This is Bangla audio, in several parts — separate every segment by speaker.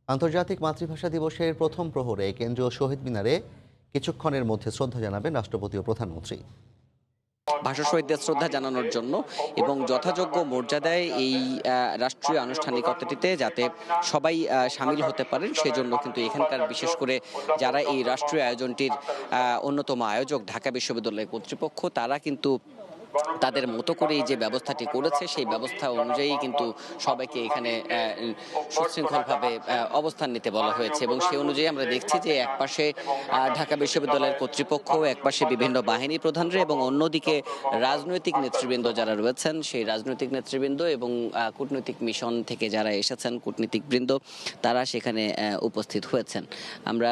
Speaker 1: আন্তর্জাতিক মাতৃভাষা দিবসের প্রথম প্রহরে কেন্দ্রীয় শহীদ মিনারে কিছুক্ষণের মধ্যে শ্রদ্ধা জানাবেন রাষ্ট্রপতি ও প্রধানমন্ত্রী।
Speaker 2: ভাষা শহীদদের শ্রদ্ধা জানানোর জন্য এবং যথাযোগ্য মর্যাদায় এই রাষ্ট্রীয় আনুষ্ঠানিকতাটিতে যাতে সবাই সামিল হতে পারেন সেজন্য কিন্তু এখানকার বিশেষ করে যারা এই রাষ্ট্রীয় আয়োজনটির অন্যতম আয়োজক ঢাকা বিশ্ববিদ্যালয় কর্তৃপক্ষ তারা কিন্তু তাদের মতো করে এই যে ব্যবস্থাটি করেছে সেই ব্যবস্থা অনুযায়ী কিন্তু সবাইকে এখানে সুশৃঙ্খলভাবে অবস্থান নিতে বলা হয়েছে এবং সেই অনুযায়ী আমরা দেখছি যে একপাশে ঢাকা বিশ্ববিদ্যালয়ের কর্তৃপক্ষ, একপাশে বিভিন্ন বাহিনী প্রধানরা এবং অন্যদিকে রাজনৈতিক নেতৃবৃন্দ যারা রয়েছেন সেই রাজনৈতিক নেতৃবৃন্দ এবং কূটনৈতিক মিশন থেকে যারা এসেছেন কূটনীতিকবৃন্দ তারা সেখানে উপস্থিত হয়েছেন। আমরা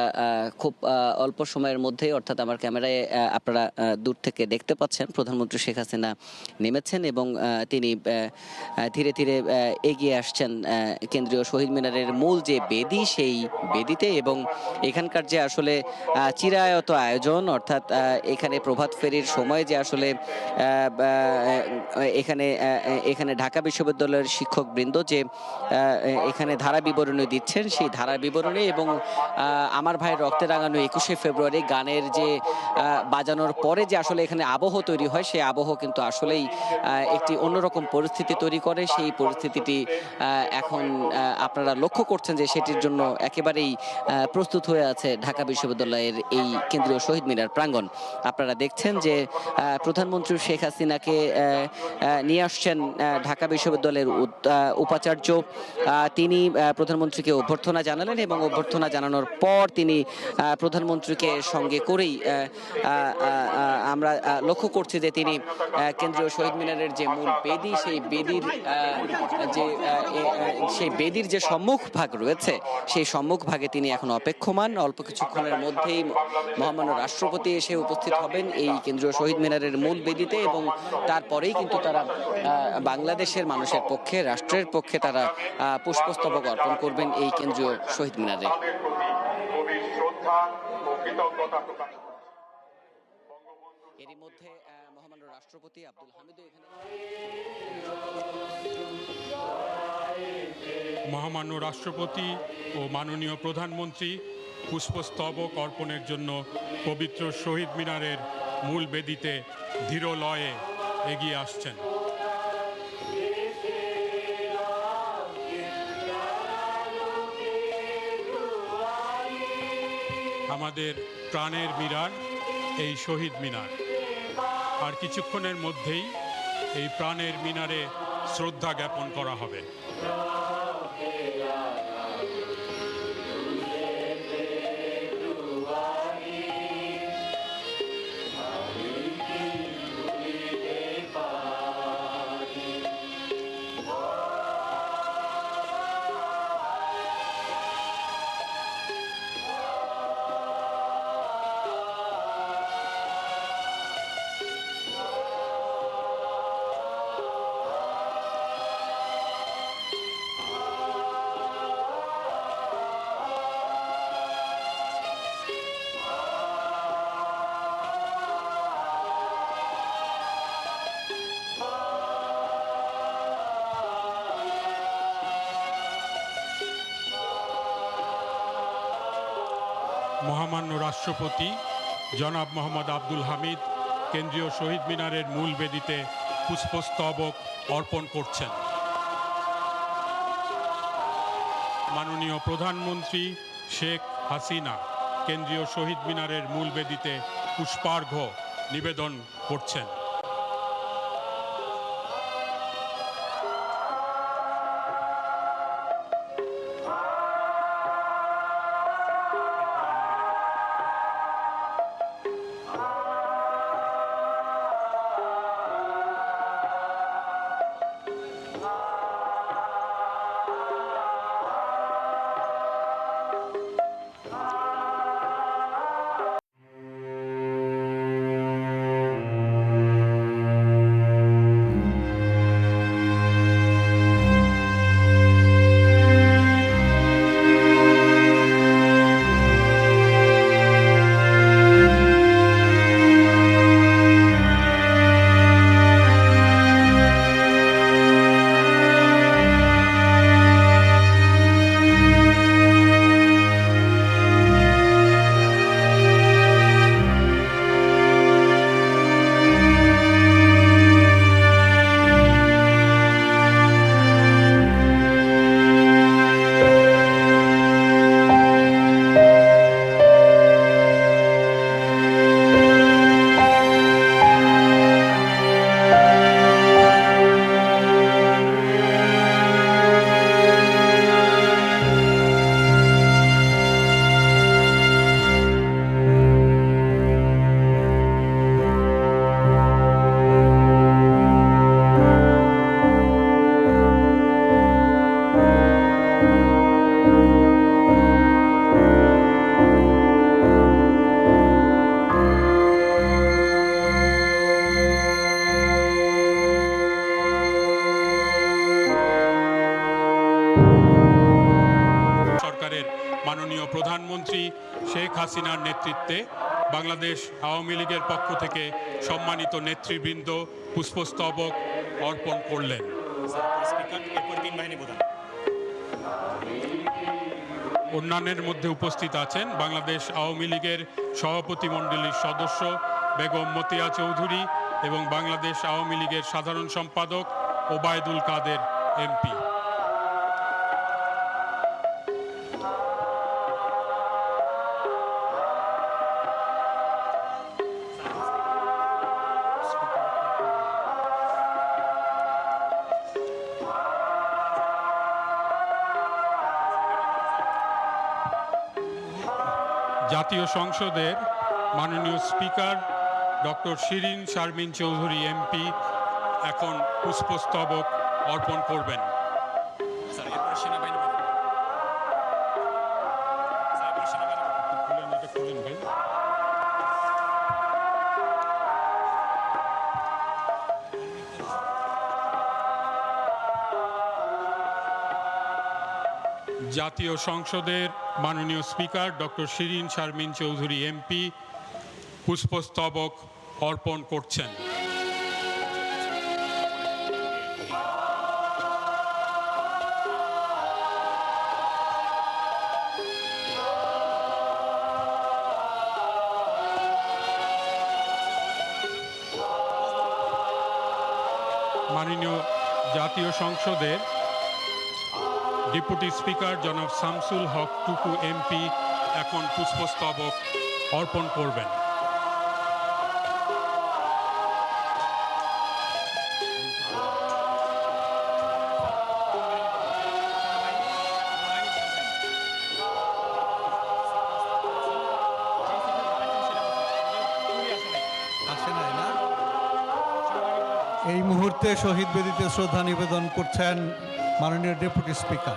Speaker 2: খুব অল্প সময়ের মধ্যেই অর্থাৎ আমার ক্যামেরায় আপনারা দূর থেকে দেখতে পাচ্ছেন প্রধানমন্ত্রী শেখ হাসিনা নেমেছেন এবং তিনি ধীরে ধীরে এগিয়ে আসছেন কেন্দ্রীয় শহীদ মিনারের মূল যে বেদি সেই বেদিতে এবং এখানকার যে আসলে চিরায়ত আয়োজন অর্থাৎ এখানে প্রভাত ফেরির সময় যে আসলে এখানে এখানে ঢাকা বিশ্ববিদ্যালয়ের শিক্ষকবৃন্দ যে এখানে ধারা বিবরণী দিচ্ছেন সেই ধারা বিবরণী এবং আমার ভাইয়ের রক্তে রাঙানো 21শে ফেব্রুয়ারি গানের যে বাজানোর পরে যে আসলে এখানে আবহ তৈরি হয় সেই আবহ কিন্তু আসলেই একটি অন্যরকম পরিস্থিতি তৈরি করে। সেই পরিস্থিতিটি এখন আপনারা লক্ষ্য করছেন যে সেটির জন্য একেবারেই প্রস্তুত হয়ে আছে ঢাকা বিশ্ববিদ্যালয়ের এই কেন্দ্রীয় শহীদ মিনার প্রাঙ্গণ। আপনারা দেখছেন যে প্রধানমন্ত্রী শেখ হাসিনাকে নিয়ে আসছেন ঢাকা বিশ্ববিদ্যালয়ের উপাচার্য। তিনি প্রধানমন্ত্রীকে অভ্যর্থনা জানালেন এবং অভ্যর্থনা জানানোর পর তিনি প্রধানমন্ত্রীকে সঙ্গে করেই আমরা লক্ষ্য করছি যে তিনি কেন্দ্রীয় শহীদ মিনারের যে মূল বেদি সেই বেদির যে সম্মুখ ভাগ রয়েছে সেই সম্মুখ ভাগে তিনি এখন অপেক্ষমান। অল্প কিছুক্ষণের মধ্যেই মহামান্য রাষ্ট্রপতি এসে উপস্থিত হবেন এই কেন্দ্রীয় শহীদ মিনারের মূল বেদিতে এবং তারপরেই কিন্তু তারা বাংলাদেশের মানুষের পক্ষে রাষ্ট্রের পক্ষে তারা পুষ্পস্তবক অর্পণ করবেন এই কেন্দ্রীয় শহীদ মিনারে। এরই মধ্যে মহামান্য রাষ্ট্রপতি আব্দুল হামিদও এখানে।
Speaker 3: মহামান্য রাষ্ট্রপতি ও মাননীয় প্রধানমন্ত্রী পুষ্পস্তবক অর্পণের জন্য পবিত্র শহীদ মিনারের মূল বেদিতে ধীর লয়ে এগিয়ে আসছেন। আমাদের প্রাণের মিনার এই শহীদ মিনার, আর কিছুক্ষণের মধ্যেই এই প্রাণের মিনারে শ্রদ্ধা জ্ঞাপন করা হবে। মহামান্য রাষ্ট্রপতি জনাব মোহাম্মদ আব্দুল হামিদ কেন্দ্রীয় শহীদ মিনারের মূল বেদিতে পুষ্পস্তবক অর্পণ করছেন। মাননীয় প্রধানমন্ত্রী শেখ হাসিনা কেন্দ্রীয় শহীদ মিনারের মূল বেদিতে পুষ্পার্ঘ্য নিবেদন করছেন। মাননীয় প্রধানমন্ত্রী শেখ হাসিনার নেতৃত্বে বাংলাদেশ আওয়ামী লীগের পক্ষ থেকে সম্মানিত নেতৃবৃন্দ পুষ্পস্তবক অর্পণ করলেন। অন্যান্যের মধ্যে উপস্থিত আছেন বাংলাদেশ আওয়ামী লীগের সভাপতিমণ্ডলীর সদস্য বেগম মতিয়া চৌধুরী এবং বাংলাদেশ আওয়ামী লীগের সাধারণ সম্পাদক ওবায়দুল কাদের এমপি। জাতীয় সংসদের মাননীয় speaker doctor Shirin Sharmin Chowdhury MP এখন পুষ্পস্তবক অর্পণ করবেন। জাতীয় সংসদের মাননীয় speaker doctor Shirin Sharmin Chowdhury MP পুষ্পস্তবক অর্পণ করছেন। মাননীয় জাতীয় সংসদের ডেপুটি স্পিকার জনাব শামসুল হক টুকু এমপি এখন পুষ্পস্তবক অর্পণ করবেন।
Speaker 4: এই মুহূর্তে শহীদ বেদিতে শ্রদ্ধা নিবেদন করছেন মাননীয় ডেপুটি স্পিকার।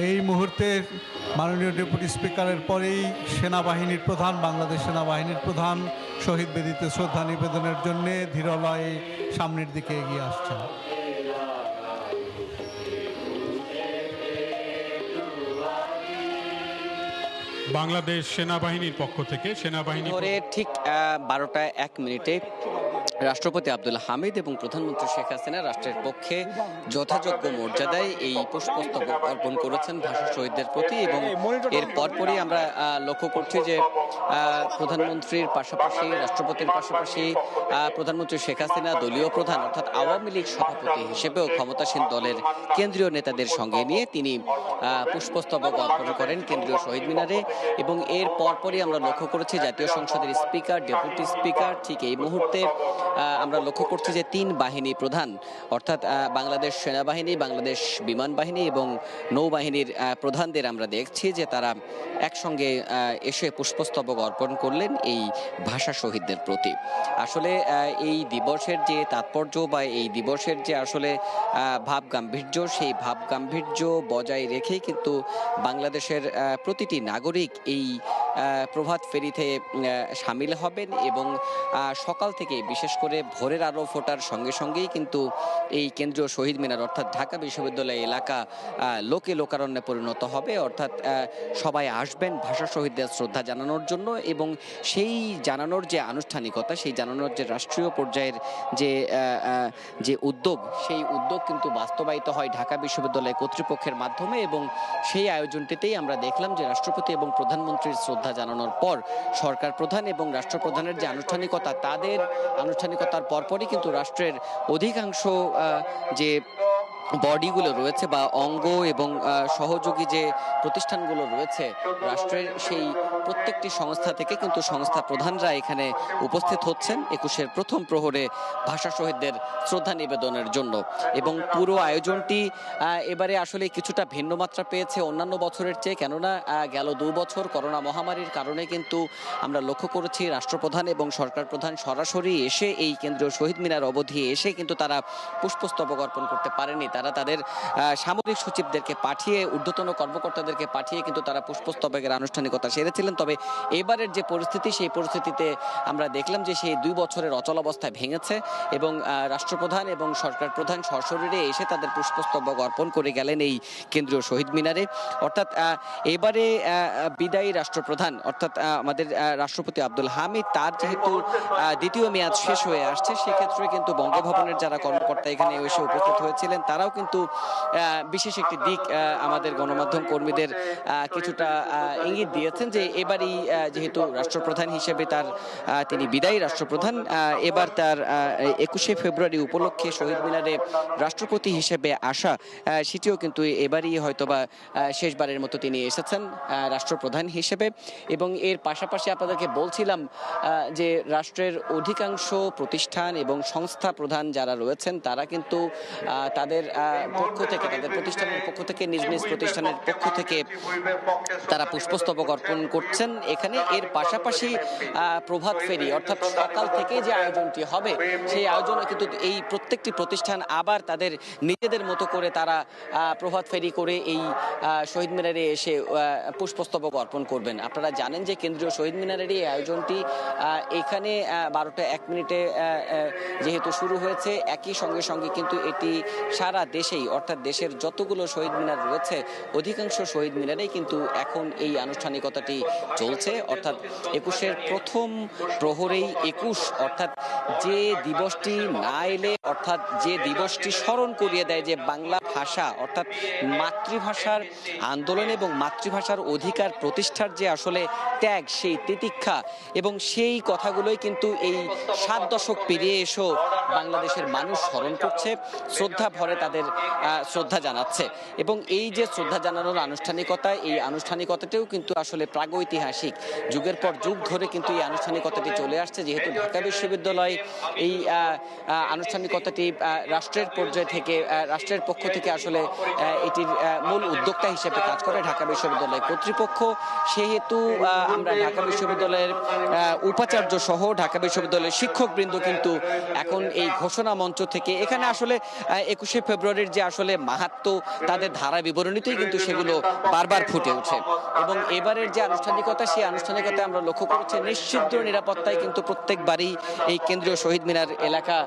Speaker 4: এই মুহূর্তে মাননীয় ডেপুটি স্পিকারের পরেই সেনাবাহিনীর প্রধান, বাংলাদেশ সেনাবাহিনীর প্রধান শহীদ বেদিতে শ্রদ্ধা নিবেদনের জন্য ধীরলয়ে সামনের দিকে এগিয়ে আসছেন।
Speaker 3: বাংলাদেশ সেনাবাহিনীর পক্ষ থেকে সেনাবাহিনী
Speaker 2: ঠিক 12টা 1 মিনিটে রাষ্ট্রপতি আব্দুল হামিদ এবং প্রধানমন্ত্রী শেখ হাসিনা রাষ্ট্রের পক্ষে যথাযোগ্য মর্যাদায় এই পুষ্পস্তবক অর্পণ করেছেন ভাষা শহীদদের প্রতি। এবং এর পরপরই আমরা লক্ষ্য করছি যে প্রধানমন্ত্রীর পাশাপাশি, রাষ্ট্রপতির পাশাপাশি প্রধানমন্ত্রী শেখ হাসিনা দলীয় প্রধান অর্থাৎ আওয়ামী লীগ সভাপতি হিসেবেও ক্ষমতাসীন দলের কেন্দ্রীয় নেতাদের সঙ্গে নিয়ে তিনি পুষ্পস্তবক অর্পণ করেন কেন্দ্রীয় শহীদ মিনারে। এবং এর পরপরই আমরা লক্ষ্য করেছি জাতীয় সংসদের স্পিকার, ডেপুটি স্পিকার ঠিক এই মুহূর্তে আমরা লক্ষ্য করছি যে 3 বাহিনী প্রধান অর্থাৎ বাংলাদেশ সেনাবাহিনী, বাংলাদেশ বিমান বাহিনী এবং নৌবাহিনীর প্রধানদের আমরা দেখছি যে তারা একসঙ্গে এসে পুষ্পস্তবক অর্পণ করলেন এই ভাষা শহীদদের প্রতি। আসলে এই দিবসের যে তাৎপর্য বা এই দিবসের যে আসলে ভাব গাম্ভীর্য, সেই ভাব গাম্ভীর্য বজায় রেখেই কিন্তু বাংলাদেশের প্রতিটি নাগরিক এই প্রভাত ফেরিতে সামিল হবেন এবং সকাল থেকে বিশেষ করে ভোরের আলো ফোটার সঙ্গে সঙ্গেই কিন্তু এই কেন্দ্রীয় শহীদ মিনার অর্থাৎ ঢাকা বিশ্ববিদ্যালয় এলাকা লোকে লোকারণ্যে পরিণত হবে। অর্থাৎ সবাই আসবেন ভাষা শহীদদের শ্রদ্ধা জানানোর জন্য এবং সেই জানানোর যে আনুষ্ঠানিকতা, সেই জানানোর যে রাষ্ট্রীয় পর্যায়ের যে উদ্যোগ, সেই উদ্যোগ কিন্তু বাস্তবায়িত হয় ঢাকা বিশ্ববিদ্যালয় কর্তৃপক্ষের মাধ্যমে। এবং সেই আয়োজনটিতেই আমরা দেখলাম যে রাষ্ট্রপতি এবং প্রধানমন্ত্রীর শ্রদ্ধা জানানোর পর সরকার প্রধান এবং রাষ্ট্রপ্রধানের যে আনুষ্ঠানিকতা, তাদের আনুষ্ঠানিকতার পরপরই কিন্তু রাষ্ট্রের অধিকাংশ যে বডিগুলো রয়েছে বা অঙ্গ এবং সহযোগী যে প্রতিষ্ঠানগুলো রয়েছে রাষ্ট্রের, সেই প্রত্যেকটি সংস্থা থেকে কিন্তু সংস্থা প্রধানরা এখানে উপস্থিত হচ্ছেন 21-এর প্রথম প্রহরে ভাষা শহীদদের শ্রদ্ধা নিবেদনের জন্য। এবং পুরো আয়োজনটি এবারে আসলে কিছুটা ভিন্ন মাত্রা পেয়েছে অন্যান্য বছরের চেয়ে, কেননা গেল 2 বছর করোনা মহামারীর কারণে কিন্তু আমরা লক্ষ্য করেছি রাষ্ট্রপ্রধান এবং সরকার প্রধান সরাসরি এসে এই কেন্দ্রীয় শহীদ মিনার অবধি এসে কিন্তু তারা পুষ্পস্তবক অর্পণ করতে পারেনি। তারা তাদের সামরিক সচিবদেরকে পাঠিয়ে, ঊর্ধ্বতন কর্মকর্তাদেরকে পাঠিয়ে কিন্তু তারা পুষ্পস্তবকের আনুষ্ঠানিকতা সেরেছিলেন। তবে এবারের যে পরিস্থিতি, সেই পরিস্থিতিতে আমরা দেখলাম যে সেই 2 বছরের অচলাবস্থায় ভেঙেছে এবং রাষ্ট্রপ্রধান এবং সরকার প্রধান সশরীরে এসে তাদের পুষ্পস্তবক অর্পণ করে গেলেন এই কেন্দ্রীয় শহীদ মিনারে। অর্থাৎ এবারে বিদায়ী রাষ্ট্রপ্রধান অর্থাৎ আমাদের রাষ্ট্রপতি আব্দুল হামিদ, তার যেহেতু দ্বিতীয় মেয়াদ শেষ হয়ে আসছে, সেক্ষেত্রে কিন্তু বঙ্গভবনের যারা কর্মকর্তা এখানে এসে উপস্থিত হয়েছিলেন তারাও কিন্তু বিশেষ একটি দিক আমাদের গণমাধ্যম কর্মীদের কিছুটা ইঙ্গিত দিয়েছেন যে এবারই যেহেতু রাষ্ট্রপ্রধান হিসেবে তিনি বিদায়ী রাষ্ট্রপ্রধান, এবার তার 21শে ফেব্রুয়ারি উপলক্ষে শহীদ মিনারে রাষ্ট্রপতি হিসেবে আসা, সেটিও কিন্তু এবারই হয়তোবা শেষবারের মতো তিনি এসেছেন রাষ্ট্রপ্রধান হিসেবে। এবং এর পাশাপাশি আপনাদেরকে বলছিলাম যে রাষ্ট্রের অধিকাংশ প্রতিষ্ঠান এবং সংস্থা প্রধান যারা রয়েছেন তারা কিন্তু তাদের পক্ষ থেকে, তাদের প্রতিষ্ঠানের পক্ষ থেকে, নিজ নিজ প্রতিষ্ঠানের পক্ষ থেকে তারা পুষ্পস্তবক অর্পণ করছেন এখানে। এর পাশাপাশি প্রভাত ফেরি অর্থাৎ সকাল থেকে যে আয়োজনটি হবে, সেই আয়োজনে কিন্তু এই প্রত্যেকটি প্রতিষ্ঠান আবার তাদের নিজেদের মতো করে তারা প্রভাত ফেরি করে এই শহীদ মিনারে এসে পুষ্পস্তবক অর্পণ করবেন। আপনারা জানেন যে কেন্দ্রীয় শহীদ মিনারের এই আয়োজনটি এখানে 12টা 1 মিনিটে যেহেতু শুরু হয়েছে, একই সঙ্গে সঙ্গে কিন্তু এটি সারা দেশেই অর্থাৎ দেশের যতগুলো শহীদ মিনার রয়েছে অধিকাংশ শহীদ মিনারেই কিন্তু এখন এই আনুষ্ঠানিকতাটি চলছে। অর্থাৎ 21-এর প্রথম প্রহরেই 21 অর্থাৎ যে দিবসটি না এলে, অর্থাৎ যে দিবসটি স্মরণ করিয়ে দেয় যে বাংলা ভাষা অর্থাৎ মাতৃভাষার আন্দোলন এবং মাতৃভাষার অধিকার প্রতিষ্ঠার যে আসলে ত্যাগ, সেই তিতিক্ষা এবং সেই কথাগুলোই কিন্তু এই 7 দশক পেরিয়ে এসেও বাংলাদেশের মানুষ স্মরণ করছে, শ্রদ্ধা ভরে তাদের শ্রদ্ধা জানাচ্ছে। এবং এই যে শ্রদ্ধা জানানোর আনুষ্ঠানিকতা, এই আনুষ্ঠানিকতাটিও কিন্তু আসলে প্রাগৈতিহাসিক, যুগের পর যুগ ধরে কিন্তু এই আনুষ্ঠানিকতাটি চলে আসছে। যেহেতু ঢাকা বিশ্ববিদ্যালয় এই আনুষ্ঠানিকতাটি রাষ্ট্রের পর্যায় থেকে, রাষ্ট্রের পক্ষ থেকে আসলে এটির মূল উদ্যোক্তা হিসেবে কাজ করে ঢাকা বিশ্ববিদ্যালয় কর্তৃপক্ষ, সেহেতু আমরা ঢাকা বিশ্ববিদ্যালয়ের উপাচার্য সহ ঢাকা বিশ্ববিদ্যালয়ের শিক্ষকবৃন্দ কিন্তু এখন এই ঘোষণা মঞ্চ থেকে এখানে আসলে 21শে ফেব্রুয়ারির যে আসলে মাহাত্ম্য, তাদের ধারা বিবরণীতেই কিন্তু সেগুলো বারবার ফুটে ওঠে। এবং এবারের যে আনুষ্ঠানিকতা, সেই আনুষ্ঠানিকতায় আমরা লক্ষ্য করছি নিশ্চিত নিরাপত্তায় কিন্তু প্রত্যেকবারই এই কেন্দ্রীয় শহীদ মিনার এলাকা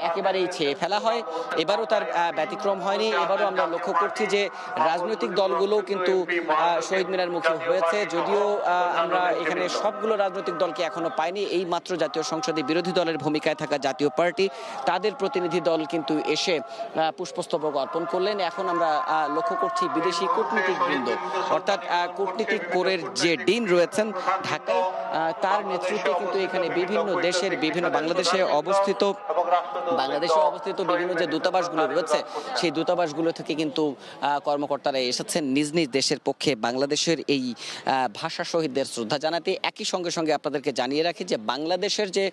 Speaker 2: একেবারেই ছেয়ে ফেলা হয়। এবারও তার ব্যতিক্রম হয়নি। এবারও আমরা লক্ষ্য করছি যে রাজনৈতিক দলগুলো কিন্তু শহীদ মিনার মুখী হয়েছে, যদিও আমরা এখানে সবগুলো রাজনৈতিক দলকে এখনো পাইনি। এই মাত্র জাতীয় সংসদে বিরোধী দলের ভূমিকায় থাকা জাতীয় পার্টি, তাদের প্রতিনিধি দল কিন্তু এসে পুষ্পস্তবক অর্পণ করলেন। এখন আমরা লক্ষ্য করছি বিদেশি কূটনীতিক বৃন্দ অর্থাৎ কূটনীতিক কোরের যে ডিন রয়েছেন ঢাকায়, তার নেতৃত্বে কিন্তু এখানে বিভিন্ন দেশের, বিভিন্ন বাংলাদেশে অবস্থিত বিভিন্ন যে দূতাবাসগুলো রয়েছে, সেই দূতাবাসগুলো থেকে কিন্তু কর্মকর্তারা এসেছেন নিজ নিজ দেশের পক্ষে বাংলাদেশের এই ভাষা শহীদদের শ্রদ্ধা জানাতে। একই সঙ্গে সঙ্গে আপনাদেরকে জানিয়ে রাখি যে বাংলাদেশের যে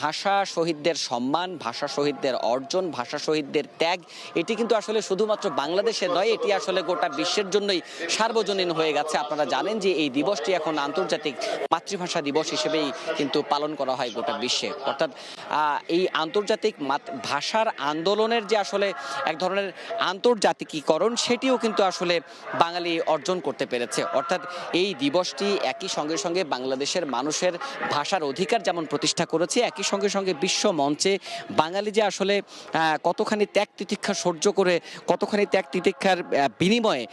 Speaker 2: ভাষা শহীদদের সম্মান, ভাষা শহীদদের অর্জন, ভাষা শহীদদের ত্যাগ, এটি কিন্তু আসলে শুধুমাত্র বাংলাদেশের নয়, এটি আসলে গোটা বিশ্বের জন্যই সার্বজনীন হয়ে গেছে। আপনারা জানেন যে এই দিবসটি এখন আন্তর্জাতিক মাতৃভাষা দিবস হিসেবেই কিন্তু পালন করা হয় গোটা বিশ্বে। অর্থাৎ এই আন্তর্জাতিক ভাষার আন্দোলনের যে আসলে এক ধরনের আন্তর্জাতিকীকরণ, সেটিও কিন্তু আসলে বাঙালি অর্জন করতে পেরেছে। অর্থাৎ এই দিবসটি একই সঙ্গে সঙ্গে বাংলাদেশের মানুষের ভাষার অধিকার যেমন প্রতিষ্ঠা করেছে, একই সঙ্গে সঙ্গে বিশ্ব মঞ্চে বাঙালি যে আসলে কতখানি ত্যাগ তিতিক্ষা সহ্য করে, কতখানি ত্যাগ তিতিক্ষার বিনিময়ে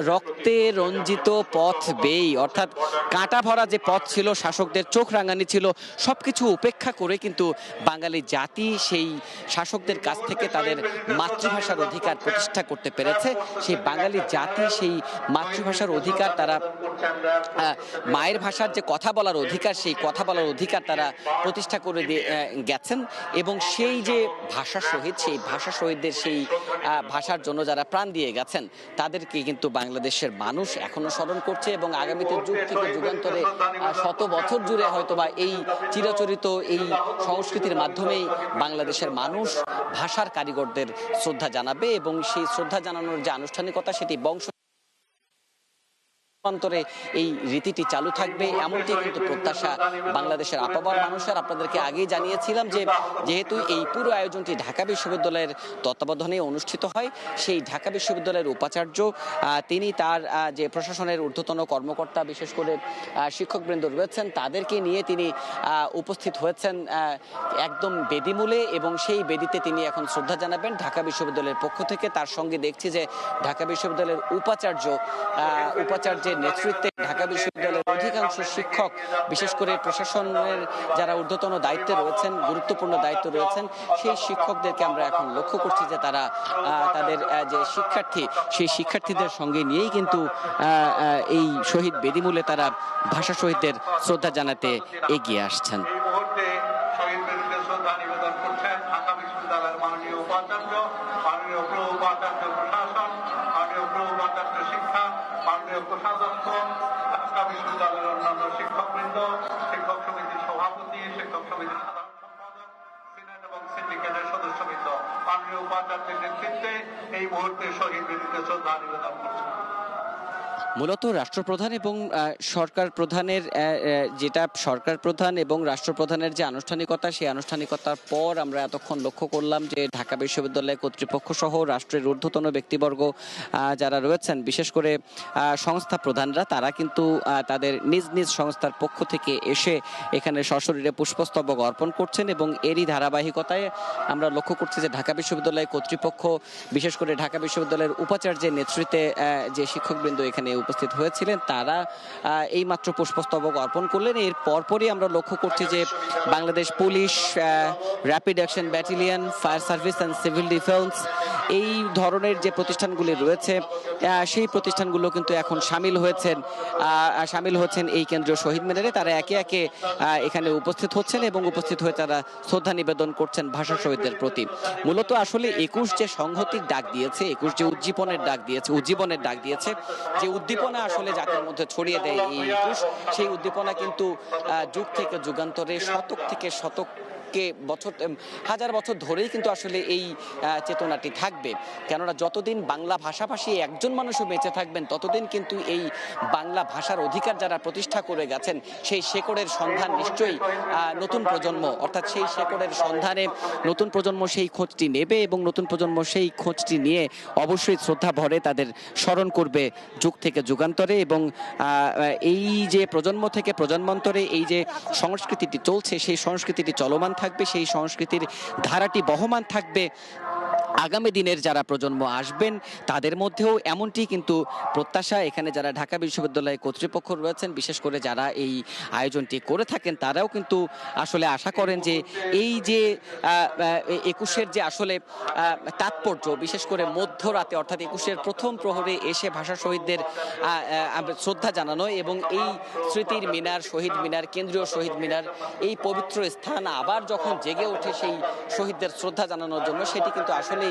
Speaker 2: রক্তে রঞ্জিত পথ বেই, অর্থাৎ কাঁটা ভরা যে পথ ছিল, শাসকদের চোখ রাঙানি ছিল, সবকিছু উপেক্ষা করে কিন্তু বাঙালি জাতি সেই শাসকদের কাছ থেকে তাদের মাতৃভাষার অধিকার প্রতিষ্ঠা করতে পেরেছে। সেই বাঙালি জাতি সেই মাতৃভাষার অধিকার, তারা মায়ের ভাষার যে কথা বলার অধিকার, সেই কথা বলার অধিকার তারা প্রতিষ্ঠা করে গেছেন। এবং সেই যে ভাষা শহীদ, সেই ভাষা শহীদদের সেই ভাষার জন্য যারা প্রাণ দিয়ে গেছেন, তাদেরকে কিন্তু বাংলাদেশের মানুষ এখনো স্মরণ করছে এবং আগামীতে যুগ থেকে যুগান্তরে শত বছর জুড়ে হয়তোবা এই চিরাচরিত এই সংস্কৃতির মাধ্যমেই বাংলাদেশের মানুষ ভাষার কারিগরদের শ্রদ্ধা জানাবে এবং সেই শ্রদ্ধা জানানোর যে আনুষ্ঠানিকতা, সেটি বংশ অন্তরে এই রীতিটি চালু থাকবে, এমনটি কিন্তু প্রত্যাশা বাংলাদেশের আপামর মানুষের। আপনাদেরকে আগেই জানিয়েছিলাম যে যেহেতু এই পুরো আয়োজনটি ঢাকা বিশ্ববিদ্যালয়ের তত্ত্বাবধানে অনুষ্ঠিত হয়, সেই ঢাকা বিশ্ববিদ্যালয়ের উপাচার্য তিনি তার যে প্রশাসনের ঊর্ধ্বতন কর্মকর্তা, বিশেষ করে শিক্ষকবৃন্দ রয়েছেন, তাদেরকে নিয়ে তিনি উপস্থিত হয়েছেন একদম বেদিমূলে, এবং সেই বেদিতে তিনি এখন শ্রদ্ধা জানাবেন ঢাকা বিশ্ববিদ্যালয়ের পক্ষ থেকে। তার সঙ্গে দেখছি যে ঢাকা বিশ্ববিদ্যালয়ের উপাচার্যের নেতৃত্বে ঢাকা বিশ্ববিদ্যালয়ের অধিকাংশ শিক্ষক, বিশেষ করে প্রশাসনের যারা ঊর্ধ্বতন দায়িত্বে রয়েছেন, গুরুত্বপূর্ণ দায়িত্ব রয়েছেন, সেই শিক্ষকদেরকে আমরা এখন লক্ষ্য করছি যে তারা তাদের যে শিক্ষার্থী, সেই শিক্ষার্থীদের সঙ্গে নিয়েই কিন্তু এই শহীদ বেদিমূলে তারা ভাষা শহীদদের শ্রদ্ধা জানাতে এগিয়ে আসছেন।
Speaker 5: বিশ্ববিদ্যালয়ের অন্যান্য শিক্ষকবৃন্দ, শিক্ষক সমিতির সভাপতি, শিক্ষক সমিতির সাধারণ সম্পাদক, সিনেট এবং সিন্ডিকেটের সদস্যবৃন্দ মাননীয় উপাচার্যের নেতৃত্বে এই মুহূর্তে শহীদ বেদিতে শ্রদ্ধা নিবেদন করছেন।
Speaker 2: মূলত রাষ্ট্রপ্রধান এবং সরকার প্রধানের সরকার প্রধান এবং রাষ্ট্রপ্রধানের যে আনুষ্ঠানিকতা, সেই আনুষ্ঠানিকতার পর আমরা এতক্ষণ লক্ষ্য করলাম যে ঢাকা বিশ্ববিদ্যালয় কর্তৃপক্ষ সহ রাষ্ট্রের ঊর্ধ্বতন ব্যক্তিবর্গ যারা রয়েছেন, বিশেষ করে সংস্থা প্রধানরা, তারা কিন্তু তাদের নিজ নিজ সংস্থার পক্ষ থেকে এসে এখানে সশরীরে পুষ্পস্তবক অর্পণ করছেন। এবং এরই ধারাবাহিকতায় আমরা লক্ষ্য করছি যে ঢাকা বিশ্ববিদ্যালয় কর্তৃপক্ষ, বিশেষ করে ঢাকা বিশ্ববিদ্যালয়ের উপাচার্যের নেতৃত্বে যে শিক্ষকবৃন্দ এখানে উপস্থিত হয়েছিলেন, তারা এই মাত্র পুষ্পস্তবক অর্পণ করলেন। এর পরপরই আমরা লক্ষ্য করছি যে Bangladesh police, rapid action battalion, fire service and civil defence, এই ধরনের যে প্রতিষ্ঠানগুলি রয়েছে, সেই প্রতিষ্ঠানগুলো কিন্তু এখন সামিল হচ্ছেন এই কেন্দ্রীয় শহীদ মিনারে। তারা একে একে এখানে উপস্থিত হচ্ছেন এবং উপস্থিত হয়ে তারা শ্রদ্ধা নিবেদন করছেন ভাষা শহীদদের প্রতি। মূলত আসলে 21 যে সংহতির ডাক দিয়েছে, 21 যে উজ্জীবনের ডাক দিয়েছে, যে উদ্দীপনা আসলে জাতির মধ্যে ছড়িয়ে দেয় এই 21, সেই উদ্দীপনা কিন্তু যুগ থেকে যুগান্তরে, শতক থেকে শতক হাজার বছর ধরেই কিন্তু আসলে এই চেতনাটি থাকবে। কেননা যতদিন বাংলা ভাষাভাষী একজন মানুষও বেঁচে থাকবেন, ততদিন কিন্তু এই বাংলা ভাষার অধিকার যারা প্রতিষ্ঠা করে গেছেন, সেই শেকড়ের সন্ধান নিশ্চয়ই নতুন প্রজন্ম, অর্থাৎ সেই শেকড়ের সন্ধানে নতুন প্রজন্ম সেই খোঁজটি নেবে, এবং নতুন প্রজন্ম সেই খোঁজটি নিয়ে অবশ্যই শ্রদ্ধা ভরে তাদের স্মরণ করবে যুগ থেকে যুগান্তরে। এবং এই যে প্রজন্ম থেকে প্রজন্মান্তরে এই যে সংস্কৃতিটি চলছে, সেই সংস্কৃতিটি চলমান থাকবে, সেই সংস্কৃতির ধারাটি বহমান থাকবে। আগামী দিনের যারা প্রজন্ম আসবেন তাদের মধ্যেও এমনটি কিন্তু প্রত্যাশা। এখানে যারা ঢাকা বিশ্ববিদ্যালয় কর্তৃপক্ষ রয়েছেন, বিশেষ করে যারা এই আয়োজনটি করে থাকেন, তারাও কিন্তু আসলে আশা করেন যে এই যে 21-এর যে আসলে তাৎপর্য, বিশেষ করে মধ্যরাতে অর্থাৎ 21-এর প্রথম প্রহরে এসে ভাষা শহীদদের শ্রদ্ধা জানানো এবং এই স্মৃতির মিনার, শহীদ মিনার, কেন্দ্রীয় শহীদ মিনার, এই পবিত্র স্থান আবার যখন জেগে ওঠে সেই শহীদদের শ্রদ্ধা জানানোর জন্য, সেটি কিন্তু আসলে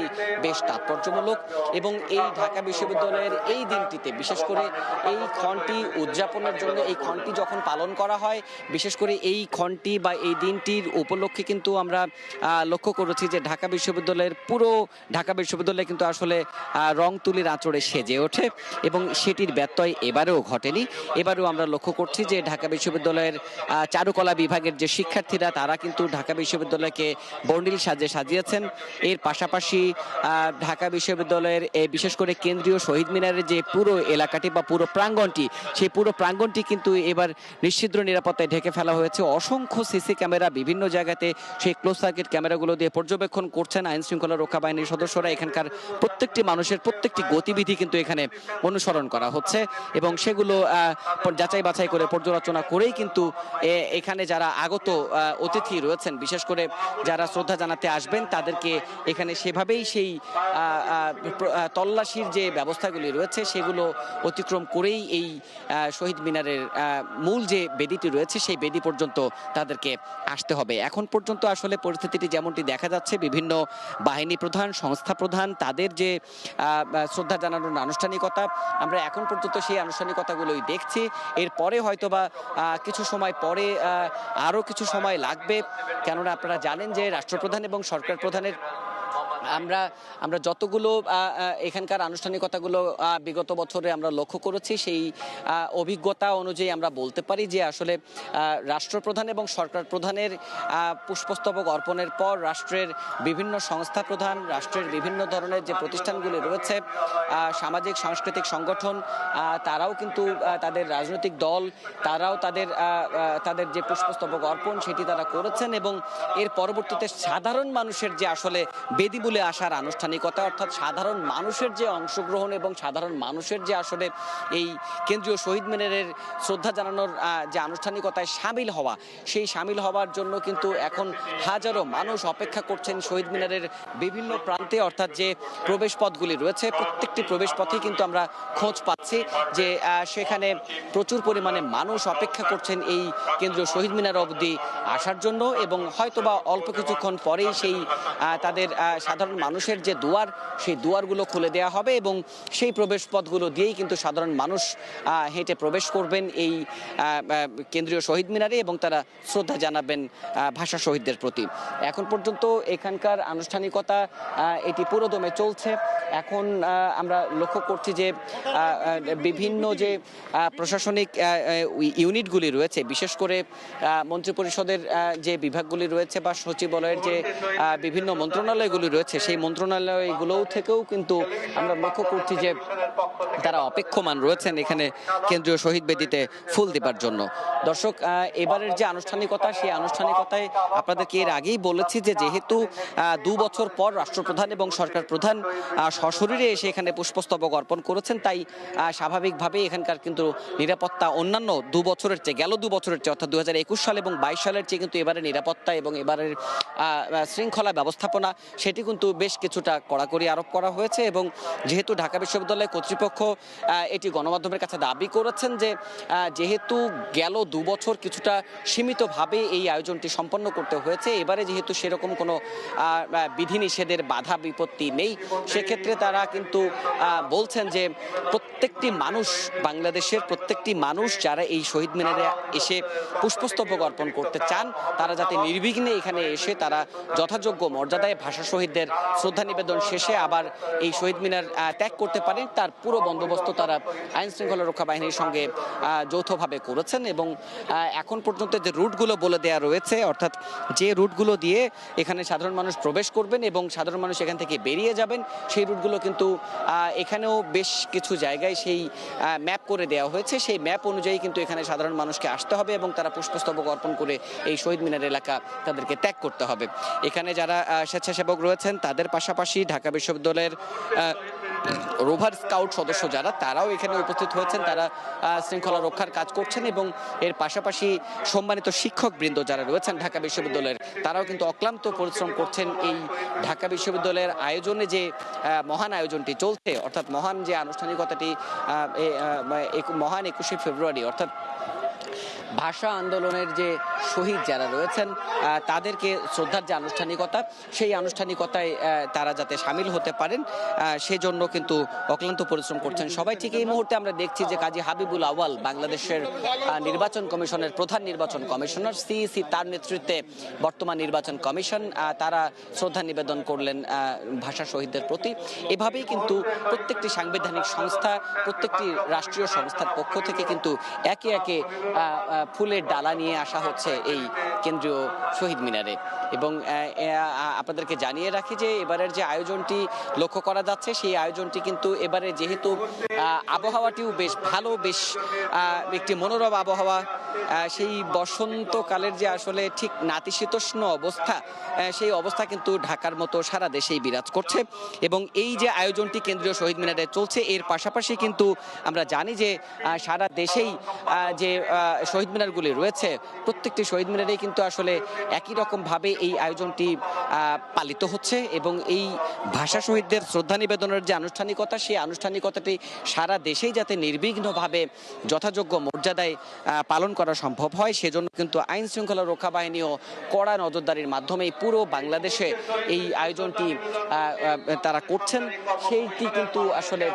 Speaker 2: বেশ তাৎপর্যমূলক। এবং এই ঢাকা বিশ্ববিদ্যালয়ের এই দিনটিতে, বিশেষ করে এই ক্ষণটি উদযাপনের জন্য, এই ক্ষণটি যখন পালন করা হয়, বিশেষ করে এই ক্ষণটি বা এই দিনটির উপলক্ষে কিন্তু আমরা লক্ষ্য করেছি যে ঢাকা বিশ্ববিদ্যালয় কিন্তু আসলে রং তুলির আঁচড়ে সেজে ওঠে, এবং সেটির ব্যত্যয় এবারেও ঘটেনি। এবারেও আমরা লক্ষ্য করছি যে ঢাকা বিশ্ববিদ্যালয়ের চারুকলা বিভাগের যে শিক্ষার্থীরা, তারা কিন্তু ঢাকা বিশ্ববিদ্যালয়কে বর্ণিল সাজে সাজিয়েছেন। এর পাশাপাশি ঢাকা বিশ্ববিদ্যালয়ের বিশেষ করে কেন্দ্রীয় শহীদ মিনারের যে পুরো এলাকাটি বা পুরো প্রাঙ্গণটি, সেই পুরো প্রাঙ্গণটি কিন্তু এবার নিশ্চিদ্র নিরাপত্তায় ঢেকে ফেলা হয়েছে। অসংখ্য সিসি ক্যামেরা বিভিন্ন জায়গাতে, সেই ক্লোজ সার্কিট ক্যামেরাগুলো দিয়ে পর্যবেক্ষণ করছেন আইন শৃঙ্খলা রক্ষা বাহিনীর সদস্যরা। এখানকার প্রত্যেকটি মানুষের প্রত্যেকটি গতিবিধি কিন্তু এখানে অনুসরণ করা হচ্ছে, এবং সেগুলো যাচাই বাছাই করে পর্যালোচনা করেই কিন্তু এখানে যারা আগত অতিথি রয়েছেন, বিশেষ করে যারা শ্রদ্ধা জানাতে আসবেন, তাদেরকে এখানে সেভাবেই সেই তল্লাশির যে ব্যবস্থাগুলি রয়েছে সেগুলো অতিক্রম করেই এই শহীদ মিনারের মূল যে বেদিটি রয়েছে, সেই বেদি পর্যন্ত তাদেরকে আসতে হবে। এখন পর্যন্ত আসলে পরিস্থিতিটি যেমনটি দেখা যাচ্ছে, বিভিন্ন বাহিনী প্রধান, সংস্থা প্রধান, তাদের যে শ্রদ্ধা জানানোর আনুষ্ঠানিকতা, আমরা এখন পর্যন্ত সেই আনুষ্ঠানিকতাগুলোই দেখছি। এরপরে হয়তোবা কিছু সময় পরে আরও কিছু সময় লাগবে, কেননা আপনারা জানেন যে রাষ্ট্রপ্রধান এবং সরকার প্রধানের আমরা যতগুলো এখানকার আনুষ্ঠানিকতাগুলো বিগত বছরে আমরা লক্ষ্য করেছি, সেই অভিজ্ঞতা অনুযায়ী আমরা বলতে পারি যে আসলে রাষ্ট্রপ্রধান এবং সরকার প্রধানের পুষ্পস্তবক অর্পণের পর রাষ্ট্রের বিভিন্ন সংস্থা প্রধান, রাষ্ট্রের বিভিন্ন ধরনের যে প্রতিষ্ঠানগুলি রয়েছে, সামাজিক সাংস্কৃতিক সংগঠন, তারাও কিন্তু তাদের রাজনৈতিক দল, তারাও তাদের যে পুষ্পস্তবক অর্পণ সেটি তারা করেছেন। এবং এর পরবর্তীতে সাধারণ মানুষের যে আসলে বেদি বলে আসার আনুষ্ঠানিকতা, অর্থাৎ সাধারণ মানুষের যে অংশগ্রহণ এবং সাধারণ মানুষের যে আসলে এই কেন্দ্রীয় শহীদ মিনারের শ্রদ্ধা জানানোর যে আনুষ্ঠানিকতায় সামিল হওয়া, সেই সামিল হওয়ার জন্য কিন্তু এখন হাজারো মানুষ অপেক্ষা করছেন শহীদ মিনারের বিভিন্ন প্রান্তে। অর্থাৎ যে প্রবেশ পথগুলি রয়েছে, প্রত্যেকটি প্রবেশ পথেই কিন্তু আমরা খোঁজ পাচ্ছি যে সেখানে প্রচুর পরিমাণে মানুষ অপেক্ষা করছেন এই কেন্দ্রীয় শহীদ মিনার অবধি আসার জন্য। এবং হয়তোবা অল্প কিছুক্ষণ পরেই সেই তাদের সাধারণ মানুষের যে দুয়ার, সেই দুয়ারগুলো খুলে দেওয়া হবে এবং সেই প্রবেশ পথগুলো দিয়েই কিন্তু সাধারণ মানুষ হেঁটে প্রবেশ করবেন এই কেন্দ্রীয় শহীদ মিনারে এবং তারা শ্রদ্ধা জানাবেন ভাষা শহীদদের প্রতি। এখন পর্যন্ত এখানকার আনুষ্ঠানিকতা এটি পুরোদমে চলছে। এখন আমরা লক্ষ্য করছি যে বিভিন্ন যে প্রশাসনিক ইউনিটগুলি রয়েছে, বিশেষ করে মন্ত্রিপরিষদের যে বিভাগগুলি রয়েছে বা সচিবালয়ের যে বিভিন্ন মন্ত্রণালয়গুলি রয়েছে, সেই মন্ত্রণালয়গুলো থেকেও কিন্তু আমরা লক্ষ্য করছি যে তারা অপেক্ষমান রয়েছেন এখানে কেন্দ্রীয় শহীদ বেদিতে ফুল দেবার জন্য। দর্শক, এবারের যে আনুষ্ঠানিকতা, সেই আনুষ্ঠানিকতায় আপনাদেরকে এর আগেই বলেছি যে যেহেতু 2 বছর পর রাষ্ট্রপ্রধান এবং সরকার প্রধান সশরীরে এসে এখানে পুষ্পস্তবক অর্পণ করেছেন, তাই স্বাভাবিকভাবে এখানকার কিন্তু নিরাপত্তা অন্যান্য 2 বছরের চেয়ে, গেল 2 বছরের চেয়ে অর্থাৎ 2021 সাল এবং 22 সালের চেয়ে কিন্তু এবারে নিরাপত্তা এবং এবারের শৃঙ্খলা ব্যবস্থাপনা সেটি কিন্তু বেশ কিছুটা কড়াকড়ি আরোপ করা হয়েছে। এবং যেহেতু ঢাকা বিশ্ববিদ্যালয় কর্তৃপক্ষ এটি গণমাধ্যমের কাছে দাবি করেছেন যে যেহেতু গেল 2 বছর কিছুটা সীমিতভাবে এই আয়োজনটি সম্পন্ন করতে হয়েছে, এবারে যেহেতু সেরকম কোনো বিধিনিষেধের বাধা বিপত্তি নেই, সেক্ষেত্রে তারা কিন্তু বলছেন যে প্রত্যেকটি মানুষ, বাংলাদেশের প্রত্যেকটি মানুষ যারা এই শহীদ মিনারে এসে পুষ্পস্তবক অর্পণ করতে চান, তারা যাতে নির্বিঘ্নে এখানে এসে তারা যথাযোগ্য মর্যাদায় ভাষা শহীদদের শ্রদ্ধা নিবেদন শেষে আবার এই শহীদ মিনার ত্যাগ করতে পারেন, তার পুরো বন্দোবস্ত তারা আইন শৃঙ্খলা রক্ষা বাহিনীর সঙ্গে যৌথভাবে করেছেন। এবং এখন পর্যন্ত যে রুটগুলো বলে দেওয়া রয়েছে, অর্থাৎ যে রুটগুলো দিয়ে এখানে সাধারণ মানুষ প্রবেশ করবেন এবং সাধারণ মানুষ এখান থেকে বেরিয়ে যাবেন, সেই রুটগুলো কিন্তু এখানেও বেশ কিছু জায়গায় সেই ম্যাপ করে দেওয়া হয়েছে। সেই ম্যাপ অনুযায়ী কিন্তু এখানে সাধারণ মানুষকে আসতে হবে এবং তারা পুষ্পস্তবক অর্পণ করে এই শহীদ মিনার এলাকা তাদেরকে ত্যাগ করতে হবে। এখানে যারা স্বেচ্ছাসেবক রয়েছেন তাদের পাশাপাশি ঢাকা বিশ্ববিদ্যালয়ের রোভার স্কাউট সদস্য যারা, তারাও এখানে উপস্থিত হয়েছেন, তারা শৃঙ্খলা রক্ষার কাজ করছেন। এবং এর পাশাপাশি সম্মানিত শিক্ষকবৃন্দ যারা রয়েছেন ঢাকা বিশ্ববিদ্যালয়ের, তারাও কিন্তু অক্লান্ত পরিশ্রম করছেন এই ঢাকা বিশ্ববিদ্যালয়ের আয়োজনে যে মহান আয়োজনটি চলছে, অর্থাৎ মহান যে আনুষ্ঠানিকতাটি মহান 21শে ফেব্রুয়ারি, অর্থাৎ ভাষা আন্দোলনের যে শহীদ যারা রয়েছেন তাদেরকে শ্রদ্ধার যে আনুষ্ঠানিকতা, সেই আনুষ্ঠানিকতায় তারা যাতে সামিল হতে পারেন সেজন্য কিন্তু অক্লান্ত পরিশ্রম করছেন সবাই। ঠিক এই মুহূর্তে আমরা দেখছি যে কাজী হাবিবুল আউয়াল, বাংলাদেশের নির্বাচন কমিশনের প্রধান নির্বাচন কমিশনার, সিইসি, তার নেতৃত্বে বর্তমান নির্বাচন কমিশন, তারা শ্রদ্ধা নিবেদন করলেন ভাষা শহীদদের প্রতি। এভাবেই কিন্তু প্রত্যেকটি সাংবিধানিক সংস্থা, প্রত্যেকটি রাষ্ট্রীয় সংস্থার পক্ষ থেকে কিন্তু একে একে ফুলের ডালা নিয়ে আসা হচ্ছে এই কেন্দ্রীয় শহীদ মিনারে। এবং আপনাদেরকে জানিয়ে রাখি যে এবারের যে আয়োজনটি লক্ষ্য করা যাচ্ছে, সেই আয়োজনটি কিন্তু এবারে যেহেতু আবহাওয়াটিও বেশ ভালো, বেশ একটি মনোরম আবহাওয়া, সেই বসন্তকালের যে আসলে ঠিক নাতিশীতোষ্ণ অবস্থা, সেই অবস্থা কিন্তু ঢাকার মতো সারা দেশেই বিরাজ করছে। এবং এই যে আয়োজনটি কেন্দ্রীয় শহীদ মিনারে চলছে, এর পাশাপাশি কিন্তু আমরা জানি যে সারা দেশেই যে শহীদ মিনারগুলি রয়েছে, প্রত্যেকটি শহীদ মিনারেই কিন্তু আসলে একই রকমভাবে এই আয়োজনটি পালিত হচ্ছে। এবং এই ভাষা শহীদদের শ্রদ্ধা নিবেদনের যে আনুষ্ঠানিকতা, সেই আনুষ্ঠানিকতাটি সারা দেশেই যাতে নির্বিঘ্নভাবে যথাযোগ্য মর্যাদায় পালন করা করা সম্ভব হয়। সেজন্য কিন্তু আইন শৃঙ্খলা রক্ষা বাহিনীও কড়া নজরদারির মাধ্যমে পুরো বাংলাদেশে এই আয়োজনটি তারা করছেন, সেইটি কিন্তু আসলে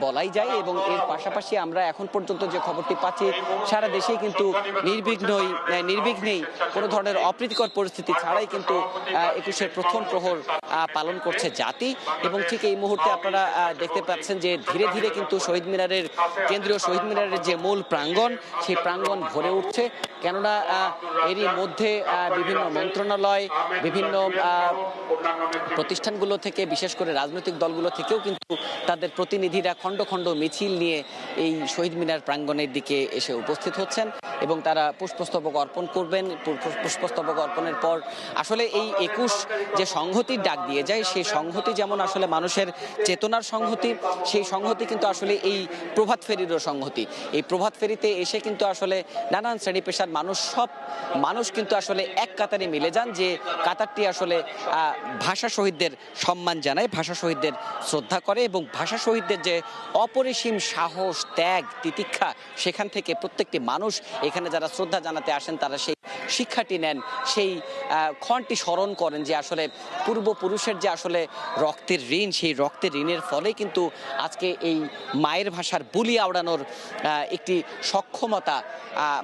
Speaker 2: বলাই যায়। এবং এর পাশাপাশি আমরা এখন পর্যন্ত যে খবরটি পাচ্ছি, সারা দেশেই কিন্তু নির্বিঘ্নেই কোনো ধরনের অপ্রীতিকর পরিস্থিতি ছাড়াই কিন্তু 21-এর প্রথম প্রহর পালন করছে জাতি। এবং ঠিক এই মুহূর্তে আপনারা দেখতে পাচ্ছেন যে ধীরে ধীরে কিন্তু কেন্দ্রীয় শহীদ মিনারের যে মূল প্রাঙ্গণ, সেই প্রাঙ্গণ ভরে উঠছে। কেননা এরই মধ্যে বিভিন্ন মন্ত্রণালয়, বিভিন্ন প্রতিষ্ঠানগুলো থেকে, বিশেষ করে রাজনৈতিক দলগুলো থেকেও কিন্তু তাদের প্রতিনিধিরা খণ্ড খণ্ড মিছিল নিয়ে এই শহীদ মিনার প্রাঙ্গণের দিকে এসে উপস্থিত হচ্ছেন এবং তারা পুষ্পস্তবক অর্পণ করবেন। পুষ্পস্তবক অর্পণের পর আসলে এই 21 যে সংহতির ডাক দিয়ে যায়, সেই সংহতি যেমন আসলে মানুষের চেতনার সংহতি, সেই সংহতি কিন্তু আসলে এই প্রভাত ফেরিরও সংহতি। এই প্রভাত ফেরিতে এসে কিন্তু আসলে নানান শ্রেণী পেশার সব মানুষ কিন্তু আসলে এক কাতারে মিলে যান, যে কাতারটি আসলে ভাষা শহীদদের সম্মান জানায়, ভাষা শহীদদের শ্রদ্ধা করে এবং ভাষা শহীদদের যে অপরিসীম সাহস, ত্যাগ, তিতিক্ষা, সেখান থেকে প্রত্যেকটি মানুষ এখানে যারা শ্রদ্ধা জানাতে আসেন তারা সেই শিক্ষাটি নেন, সেই ক্ষণটি স্মরণ করেন যে আসলে পূর্বপুরুষের যে আসলে রক্তের ঋণ, সেই রক্তের ঋণের ফলে কিন্তু আজকে এই মায়ের ভাষার বুলি আওড়ানোর একটি সক্ষমতা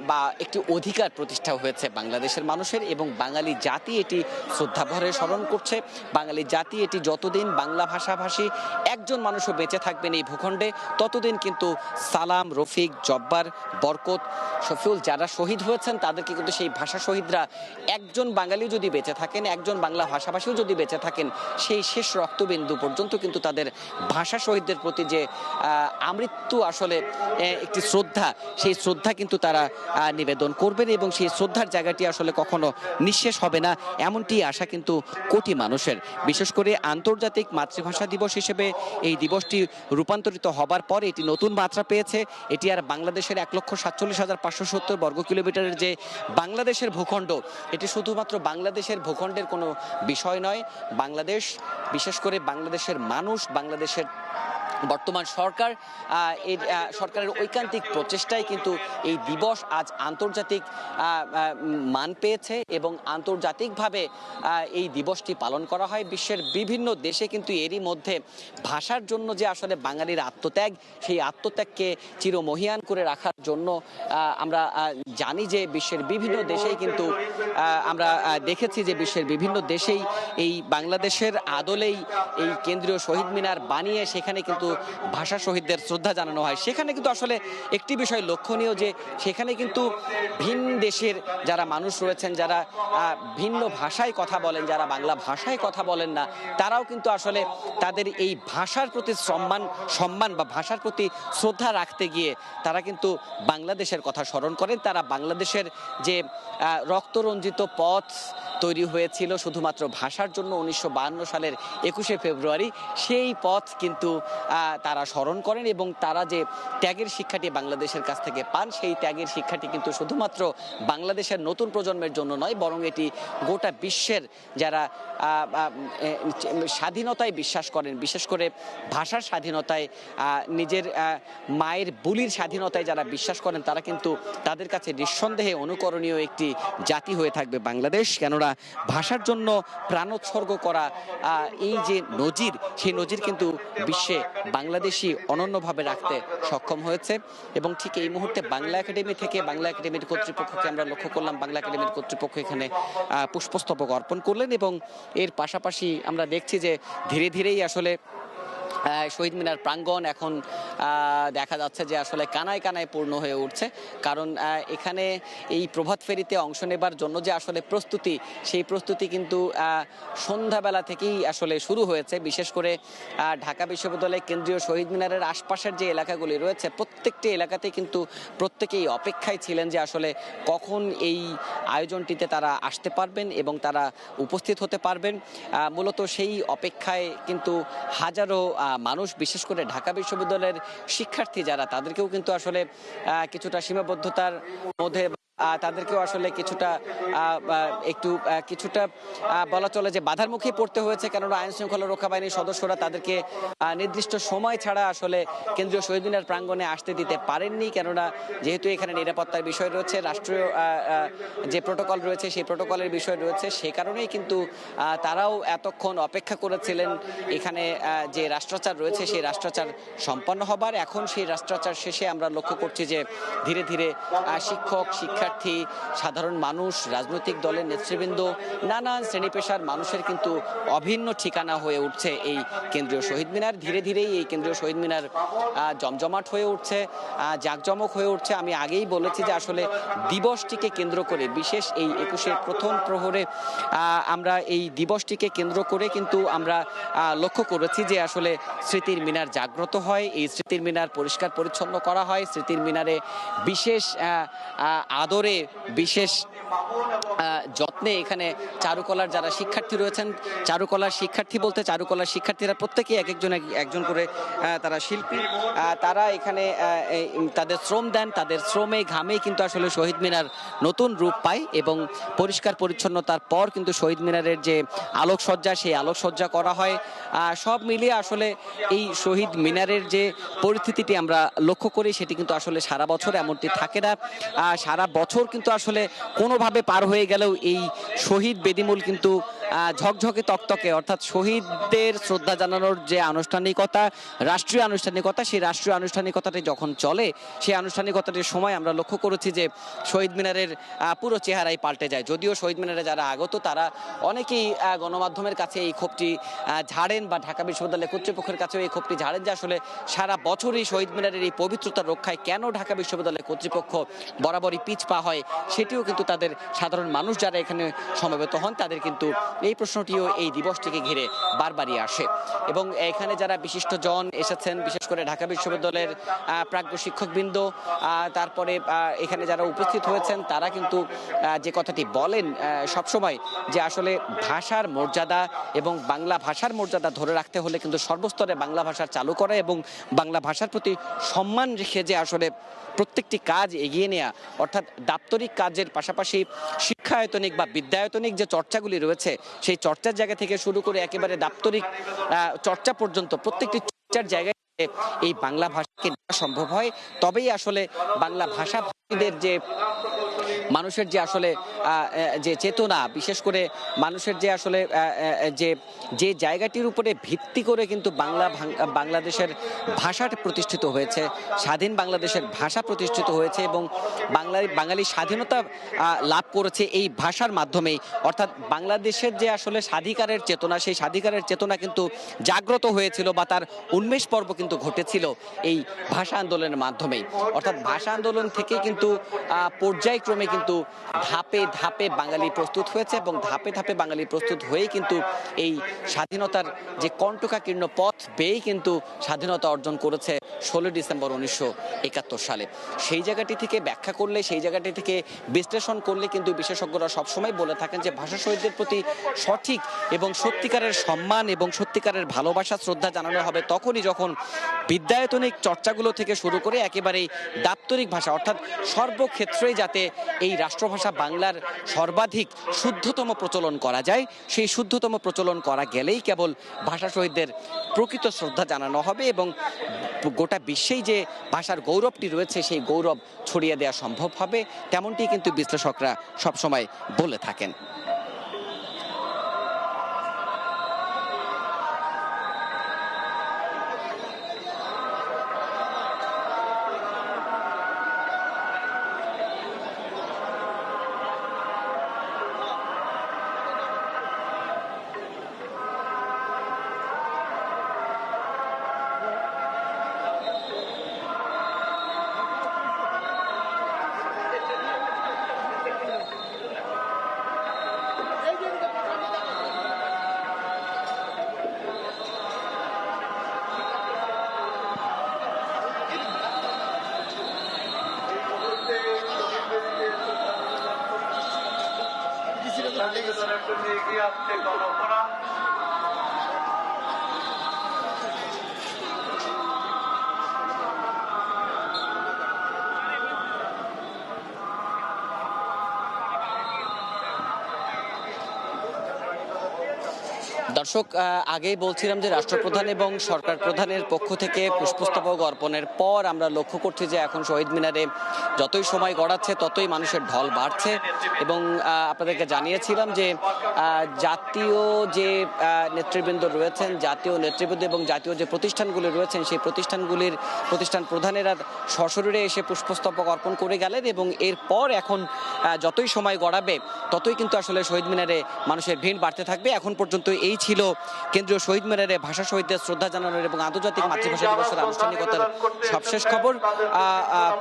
Speaker 2: বা একটি অধিকার প্রতিষ্ঠা হয়েছে বাংলাদেশের মানুষের। এবং বাঙালি জাতি এটি শ্রদ্ধাভরে স্মরণ করছে। বাঙালি জাতি এটি যতদিন বাংলা ভাষাভাষী একজন মানুষও বেঁচে থাকবেন এই ভূখণ্ডে, ততদিন কিন্তু সালাম, রফিক, জব্বার, বরকত, শফিউল যারা শহীদ হয়েছেন তাদেরকে কিন্তু সেই ভাষা শহীদরা, একজন বাঙালিও যদি বেঁচে থাকেন, একজন বাংলা ভাষাভাষীও যদি বেঁচে থাকেন, সেই শেষ রক্তবিন্দু পর্যন্ত কিন্তু তাদের ভাষা শহীদদের প্রতি যে আমৃত্যু আসলে একটি শ্রদ্ধা, সেই শ্রদ্ধা কিন্তু তারা নিবেদন করবেন এবং সেই শ্রদ্ধার জায়গাটি আসলে কখনো নিঃশেষ হবে না, এমনটি আশা কিন্তু কোটি মানুষের। বিশেষ করে আন্তর্জাতিক মাতৃভাষা দিবস হিসেবে এই দিবসটি রূপান্তরিত হবার পর এটি নতুন মাত্রা পেয়েছে। এটি আর বাংলাদেশের 1,47,570 বর্গ কিলোমিটারের যে বাংলাদেশের ভূখণ্ড, এটি শুধুমাত্র বাংলাদেশের ভূখণ্ডের কোনো বিষয় নয়। বাংলাদেশ, বিশেষ করে বাংলাদেশের মানুষ, বাংলাদেশের বর্তমান সরকারের ঐকান্তিক প্রচেষ্টায় কিন্তু এই দিবস আজ আন্তর্জাতিক মান পেয়েছে এবং আন্তর্জাতিকভাবে এই দিবসটি পালন করা হয়। বিশ্বের বিভিন্ন দেশে কিন্তু এরই মধ্যে ভাষার জন্য যে আসলে বাঙালির আত্মত্যাগ, সেই আত্মত্যাগকে চিরমহিয়ান করে রাখার জন্য আমরা জানি যে বিশ্বের বিভিন্ন দেশেই কিন্তু আমরা দেখেছি যে বিশ্বের বিভিন্ন দেশেই এই বাংলাদেশের আদলেই এই কেন্দ্রীয় শহীদ মিনার বানিয়ে সেখানে কিন্তু ভাষা শহীদদের শ্রদ্ধা জানানো হয়। সেখানে কিন্তু আসলে একটি বিষয় লক্ষণীয় যে সেখানে কিন্তু ভিন দেশের যারা মানুষ রয়েছেন, যারা ভিন্ন ভাষায় কথা বলেন, যারা বাংলা ভাষায় কথা বলেন না, তারাও কিন্তু আসলে তাদের এই ভাষার প্রতি সম্মান বা ভাষার প্রতি শ্রদ্ধা রাখতে গিয়ে তারা কিন্তু বাংলাদেশের কথা স্মরণ করেন। তারা বাংলাদেশের যে রক্তরঞ্জিত পথ তৈরি হয়েছিল শুধুমাত্র ভাষার জন্য 1952 সালের 21শে ফেব্রুয়ারি, সেই পথ কিন্তু তারা স্মরণ করেন এবং তারা যে ত্যাগের শিক্ষাটি বাংলাদেশের কাছ থেকে পান, সেই ত্যাগের শিক্ষাটি কিন্তু শুধুমাত্র বাংলাদেশের নতুন প্রজন্মের জন্য নয়, বরং এটি গোটা বিশ্বের যারা স্বাধীনতায় বিশ্বাস করেন, বিশেষ করে ভাষার স্বাধীনতায়, নিজের মায়ের বুলির স্বাধীনতায় যারা বিশ্বাস করেন, তারা কিন্তু তাদের কাছে নিঃসন্দেহে অনুকরণীয় একটি জাতি হয়ে থাকবে বাংলাদেশ। কেননা ভাষার জন্য প্রাণোৎসর্গ করা এই যে নজির, সেই নজির কিন্তু বিশ্বে বাংলাদেশি অনন্যভাবে রাখতে সক্ষম হয়েছে। এবং ঠিক এই মুহূর্তে বাংলা একাডেমি থেকে, বাংলা একাডেমির কর্তৃপক্ষকে আমরা লক্ষ্য করলাম, বাংলা একাডেমির কর্তৃপক্ষ এখানে পুষ্পস্তবক অর্পণ করলেন এবং এর পাশাপাশি আমরা দেখছি যে ধীরে ধীরেই আসলে শহীদ মিনার প্রাঙ্গণ এখন দেখা যাচ্ছে যে আসলে কানায় কানায় পূর্ণ হয়ে উঠছে। কারণ এখানে এই প্রভাত ফেরিতে অংশ নেবার জন্য যে আসলে প্রস্তুতি, সেই প্রস্তুতি কিন্তু সন্ধ্যাবেলা থেকেই আসলে শুরু হয়েছে। বিশেষ করে ঢাকা বিশ্ববিদ্যালয় কেন্দ্রীয় শহীদ মিনারের আশপাশের যে এলাকাগুলি রয়েছে, প্রত্যেকটি এলাকাতে কিন্তু প্রত্যেকেই অপেক্ষায় ছিলেন যে আসলে কখন এই আয়োজনটিতে তারা আসতে পারবেন এবং তারা উপস্থিত হতে পারবেন। মূলত সেই অপেক্ষায় কিন্তু হাজারো মানুষ, বিশেষ করে ঢাকা বিশ্ববিদ্যালয়ের শিক্ষার্থী যারা, তাদেরকেও কিন্তু আসলে কিছুটা সীমাবদ্ধতার মধ্যে তাদেরকেও আসলে কিছুটা কিছুটা বলা চলে যে বাধার মুখে পড়তে হয়েছে, কেননা আইন শৃঙ্খলা রক্ষা বাহিনীর সদস্যরা তাদেরকে নির্দিষ্ট সময় ছাড়া আসলে কেন্দ্রীয় শহীদ মিনার প্রাঙ্গণে আসতে দিতে পারেননি, কেননা যেহেতু এখানে নিরাপত্তার বিষয় রয়েছে, রাষ্ট্রীয় যে প্রোটোকল রয়েছে সেই প্রোটোকলের বিষয় রয়েছে, সে কারণেই কিন্তু তারাও এতক্ষণ অপেক্ষা করেছিলেন এখানে যে রাষ্ট্রাচার রয়েছে সেই রাষ্ট্রাচার সম্পন্ন হবার। এখন সেই রাষ্ট্রাচার শেষে আমরা লক্ষ্য করছি যে ধীরে ধীরে শিক্ষক, শিক্ষার্থী, সাধারণ মানুষ, রাজনৈতিক দলের নেতৃবৃন্দ, নানান শ্রেণী পেশার মানুষের কিন্তু অভিন্ন ঠিকানা হয়ে উঠছে এই কেন্দ্রীয় শহীদ মিনার। ধীরে ধীরেই এই কেন্দ্রীয় শহীদ মিনার জমজমাট হয়ে উঠছে, জাঁকজমক হয়ে উঠছে। আমি আগেই বলেছি যে আসলে দিবসটিকে কেন্দ্র করে, বিশেষ এই 21-এর প্রথম প্রহরে আমরা এই দিবসটিকে কেন্দ্র করে কিন্তু আমরা লক্ষ্য করেছি যে আসলে স্মৃতির মিনার জাগ্রত হয়, এই স্মৃতির মিনার পরিষ্কার পরিচ্ছন্ন করা হয়, স্মৃতির মিনারে বিশেষ আদরে, বিশেষ যত্নে এখানে চারুকলার যারা শিক্ষার্থী রয়েছেন, চারুকলার শিক্ষার্থী বলতে চারুকলার শিক্ষার্থীরা প্রত্যেকেই একজন করে তারা শিল্পী, তারা এখানে তাদের শ্রম দেন, তাদের শ্রমে ঘামে কিন্তু আসলে শহীদ মিনার নতুন রূপ পায় এবং পরিষ্কার পরিচ্ছন্নতার পর কিন্তু শহীদ মিনারের যে আলোকসজ্জা, সেই আলোকসজ্জা করা হয়। সব মিলিয়ে আসলে এই শহীদ মিনারের যে পরিস্থিতিটি আমরা লক্ষ্য করি সেটি কিন্তু আসলে সারা বছর এমনটি থাকে না। সারা বছর কিন্তু আসলে কোনোভাবে পার হয়ে গেলেও এই শহীদ বেদিমূল কিন্তু ঝকঝকে তকতকে, অর্থাৎ শহীদদের শ্রদ্ধা জানানোর যে আনুষ্ঠানিকতা, রাষ্ট্রীয় আনুষ্ঠানিকতা, সেই রাষ্ট্রীয় আনুষ্ঠানিকতাটি যখন চলে, সেই আনুষ্ঠানিকতাটির সময় আমরা লক্ষ্য করেছি যে শহীদ মিনারের পুরো চেহারাই পাল্টে যায়। যদিও শহীদ মিনারে যারা আগত তারা অনেকেই গণমাধ্যমের কাছে এই ক্ষোভটি ঝাড়েন বা ঢাকা বিশ্ববিদ্যালয় কর্তৃপক্ষের কাছেও এই ক্ষোভটি ঝাড়েন যে আসলে সারা বছরই শহীদ মিনারের এই পবিত্রতা রক্ষায় কেন ঢাকা বিশ্ববিদ্যালয় কর্তৃপক্ষ বরাবরই পিছপা হয়, সেটিও কিন্তু তাদের সাধারণ মানুষ যারা এখানে সমবেত হন তাদের কিন্তু এই প্রশ্নটিও এই দিবসটিকে ঘিরে বারবারই আসে। এবং এখানে যারা বিশিষ্ট জন এসেছেন, বিশেষ করে ঢাকা বিশ্ববিদ্যালয়ের প্রাজ্ঞ শিক্ষকবৃন্দ, তারপরে এখানে যারা উপস্থিত হয়েছেন তারা কিন্তু যে কথাটি বলেন সবসময় যে আসলে ভাষার মর্যাদা এবং বাংলা ভাষার মর্যাদা ধরে রাখতে হলে কিন্তু সর্বস্তরে বাংলা ভাষা চালু করা এবং বাংলা ভাষার প্রতি সম্মান রেখে যে আসলে প্রত্যেকটি কাজ এগিয়ে নেওয়া, অর্থাৎ দাপ্তরিক কাজের পাশাপাশি শিক্ষায়তনিক বা বিদ্যায়তনিক যে চর্চাগুলি রয়েছে সেই চর্চার জায়গা থেকে শুরু করে একেবারে দাপ্তরিক চর্চা পর্যন্ত প্রত্যেকটি চর্চার জায়গায় এই বাংলা ভাষাকে নেওয়া সম্ভব হয়। তবেই আসলে বাংলা ভাষাভাষীদের যে মানুষের যে আসলে যে চেতনা, বিশেষ করে মানুষের যে আসলে যে জায়গাটির উপরে ভিত্তি করে কিন্তু বাংলাদেশের ভাষাটা প্রতিষ্ঠিত হয়েছে, স্বাধীন বাংলাদেশের ভাষা প্রতিষ্ঠিত হয়েছে এবং বাঙালি স্বাধীনতা লাভ করেছে এই ভাষার মাধ্যমেই। অর্থাৎ বাংলাদেশের যে আসলে স্বাধিকারের চেতনা, সেই স্বাধিকারের চেতনা কিন্তু জাগ্রত হয়েছিল বা তার উন্মেষ পর্ব কিন্তু ঘটেছিল এই ভাষা আন্দোলনের মাধ্যমেই। অর্থাৎ ভাষা আন্দোলন থেকে কিন্তু পর্যায়ক্রমে কিন্তু ধাপে ধাপে বাঙালি প্রস্তুত হয়েছে এবং ধাপে ধাপে বাঙালি প্রস্তুত হয়েই কিন্তু এই স্বাধীনতার যে কণ্টকাকীর্ণ পথ বেয়েই কিন্তু স্বাধীনতা অর্জন করেছে 16 ডিসেম্বর 1971 সালে। সেই জায়গাটি থেকে ব্যাখ্যা করলে, সেই জায়গাটি থেকে বিশ্লেষণ করলে কিন্তু বিশেষজ্ঞরা সবসময় বলে থাকেন যে ভাষা শহীদদের প্রতি সঠিক এবং সত্যিকারের সম্মান এবং সত্যিকারের ভালোবাসা, শ্রদ্ধা জানানো হবে তখনই যখন বিদ্যায়তনিক চর্চাগুলো থেকে শুরু করে একেবারেই দাপ্তরিক ভাষা, অর্থাৎ সর্বক্ষেত্রেই যাতে এই রাষ্ট্রভাষা বাংলার সর্বাধিক শুদ্ধতম প্রচলন করা যায়, সেই শুদ্ধতম প্রচলন করা গেলেই কেবল ভাষা শহীদদের প্রকৃত শ্রদ্ধা জানানো হবে এবং গোটা বিশ্বেই যে ভাষার গৌরবটি রয়েছে সেই গৌরব ছড়িয়ে দেওয়া সম্ভব হবে, তেমনটি কিন্তু বিশ্লেষকরা সবসময় বলে থাকেন।
Speaker 5: এগিয়ে আসছে গণফোরাম।
Speaker 2: দর্শক, আগেই বলছিলাম যে রাষ্ট্রপ্রধান এবং সরকার প্রধানের পক্ষ থেকে পুষ্পস্তবক অর্পণের পর আমরা লক্ষ্য করছি যে এখন শহীদ মিনারে যতই সময় গড়াচ্ছে ততই মানুষের ঢল বাড়ছে। এবং আপনাদেরকে জানিয়েছিলাম যে জাতীয় যে নেতৃবৃন্দ রয়েছেন, জাতীয় নেতৃবৃন্দ এবং জাতীয় যে প্রতিষ্ঠানগুলি রয়েছেন, সেই প্রতিষ্ঠান প্রধানেরা সশরীরে এসে পুষ্পস্তবক অর্পণ করে গেলেন। এবং এরপর এখন যতই সময় গড়াবে ততই কিন্তু আসলে শহীদ মিনারে মানুষের ভিড় বাড়তে থাকবে। এখন পর্যন্ত এই ছিল কেন্দ্রীয় শহীদ মিনারে ভাষা শহীদদের শ্রদ্ধা জানানোর এবং আন্তর্জাতিক মাতৃভাষা দিবসের আনুষ্ঠানিকতার সবশেষ খবর।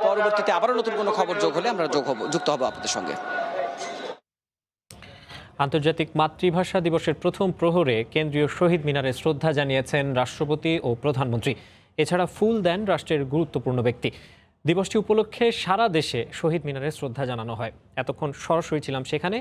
Speaker 2: পরবর্তীতে আবারও নতুন কোনো খবর যোগ হলে আমরা যুক্ত হব আপনাদের সঙ্গে।
Speaker 6: আন্তর্জাতিক মাতৃভাষা দিবসের প্রথম প্রহরে কেন্দ্রীয় শহীদ মিনারে শ্রদ্ধা জানিয়েছেন রাষ্ট্রপতি ও প্রধানমন্ত্রী। এছাড়া ফুল দেন রাষ্ট্রের গুরুত্বপূর্ণ ব্যক্তি। দিবসটি উপলক্ষে সারা দেশে শহীদ মিনারে শ্রদ্ধা জানানো হয়। এতক্ষণ সরাসরি ছিলাম সেখানে।